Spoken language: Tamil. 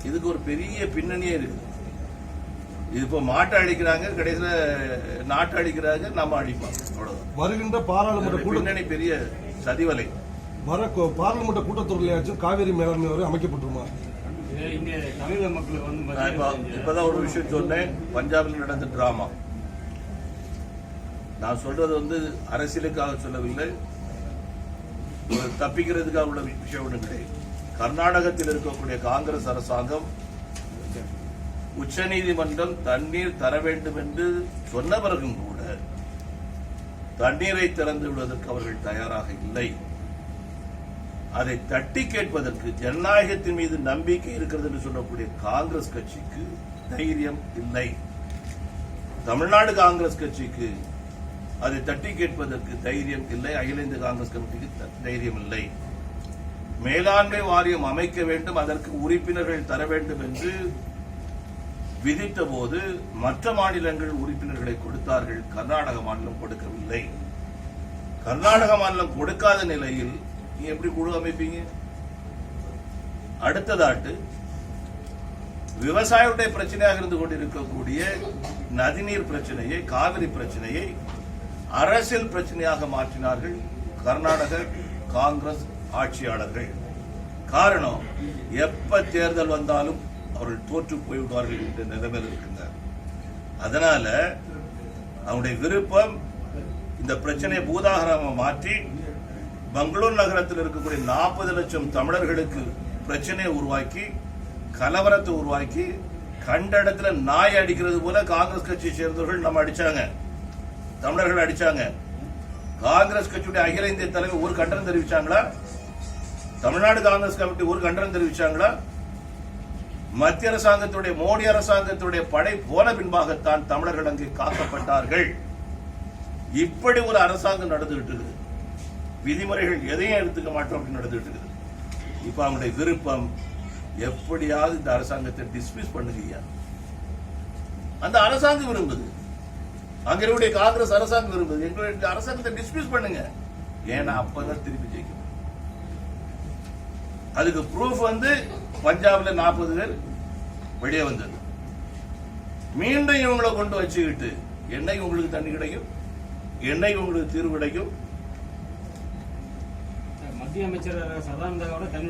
இதுக்கு ஒரு பெரிய பின்னணியே இருக்குது. இது இப்போ மாட்டை அழிக்கிறாங்க, கடைசியில் நாட்டை அழிக்கிறாங்க, நம்ம அழிப்பாங்க. அவ்வளவுதான். வருகின்ற பாராளுமன்ற பின்னணி பெரிய சதிவலை. பாராளுமன்ற கூட்டத்தொடரிலேயாச்சும் காவிரி மேலாண்மை வரை அமைக்கப்பட்டுருமா? தமிழக மக்களுக்கு வந்து இப்பதான் ஒரு விஷயம் சொன்னேன். பஞ்சாபில் நடந்த டிராமா. நான் சொல்றது வந்து அரசியலுக்காக சொல்லவில்லை, தப்பிக்கிறதுக்காக உள்ள விஷயம் ஒன்று கிடையாது. கர்நாடகத்தில் இருக்கக்கூடிய காங்கிரஸ் அரசாங்கம் உச்சநீதிமன்றம் தண்ணீர் தர வேண்டும் என்று சொன்ன பிறகும் கூட தண்ணீரை திறந்து விடுவதற்கு அவர்கள் தயாராக இல்லை. அதை தட்டி கேட்பதற்கு ஜனநாயகத்தின் மீது நம்பிக்கை இருக்கிறது என்று சொல்லக்கூடிய காங்கிரஸ் கட்சிக்கு தைரியம் இல்லை. தமிழ்நாடு காங்கிரஸ் கட்சிக்கு அதை தட்டி கேட்பதற்கு தைரியம் இல்லை. அகில இந்திய காங்கிரஸ் கமிட்டிக்கு தைரியம் இல்லை. மேலாண்மை வாரியம் அமைக்க வேண்டும், அதற்கு உறுப்பினர்கள் தர வேண்டும் என்று விதித்த போது மற்ற மாநிலங்கள் உறுப்பினர்களை கொடுத்தார்கள். கர்நாடக மாநிலம் கொடுக்கவில்லை. கர்நாடக மாநிலம் கொடுக்காத நிலையில் நீ எப்படி குழு அமைப்பீங்க? அடுத்ததாட்டு விவசாயியுடைய பிரச்சனையாக இருந்து கொண்டிருக்கக்கூடிய நதிநீர் பிரச்சனையை, காவிரி பிரச்சனையை அரசியல் பிரச்சனையாக மாற்றினார்கள் கர்நாடக காங்கிரஸ் ஆட்சியாளர்கள். காரணம், எப்ப தேர்தல் வந்தாலும் அவர்கள் தோற்று போய்விடுவார்கள் என்ற நிலைமையில் இருக்கின்றனர். அதனால அவருடைய விருப்பம் இந்த பிரச்சனையை பூதாகரமாக மாற்றி பெங்களூர் நகரத்தில் இருக்கக்கூடிய 40 லட்சம் தமிழர்களுக்கு பிரச்சனையை உருவாக்கி, கலவரத்தை உருவாக்கி, கண்ட இடத்துல நாய் அடிக்கிறது போல காங்கிரஸ் கட்சியை சேர்ந்தவர்கள் நம்ம அடிச்சாங்க, தமிழர்கள் அடிச்சாங்க. காங்கிரஸ் கட்சியுடைய அகில இந்திய தலைவர் ஒரு கண்டனம் தெரிவிச்சாங்களா? தமிழ்நாடு காங்கிரஸ் கமிட்டி ஒரு கண்டனம் தெரிவிச்சாங்களா? மத்திய அரசாங்கத்துடைய, மோடி அரசாங்கத்துடைய படை போன பின்பாகத்தான் தமிழர்கள் அங்கே காக்கப்பட்டார்கள். இப்படி ஒரு அரசாங்கம் நடந்துகிட்டு இருக்குது. விதிமுறைகள் எதையும் எடுத்துக்க மாட்டோம் அப்படின்னு நடந்துகிட்டு இருக்குது. இப்ப அவங்களுடைய விருப்பம் எப்படியாவது இந்த அரசாங்கத்தை டிஸ்மிஸ் பண்ணுங்க. அந்த அரசாங்கம் விரும்புது, அங்களுடைய காங்கிரஸ் அரசாங்கம் விரும்புது, எங்களுடைய அரசாங்கத்தை டிஸ்மிஸ் பண்ணுங்க. ஏன்னா அப்பதான் திருப்பி ஜெயிக்கும். அதுக்கு ப்ரூஃப் வந்து பஞ்சாப்ல 40 பேர் வெளியே வந்தது. மீண்டும் இவங்களை கொண்டு வச்சுக்கிட்டு என்னைக்கு உங்களுக்கு தண்ணி கிடைக்கும், என்னைக்கு உங்களுக்கு தீர்வு கிடைக்கும்? மத்திய அமைச்சர் சதானந்தாவோட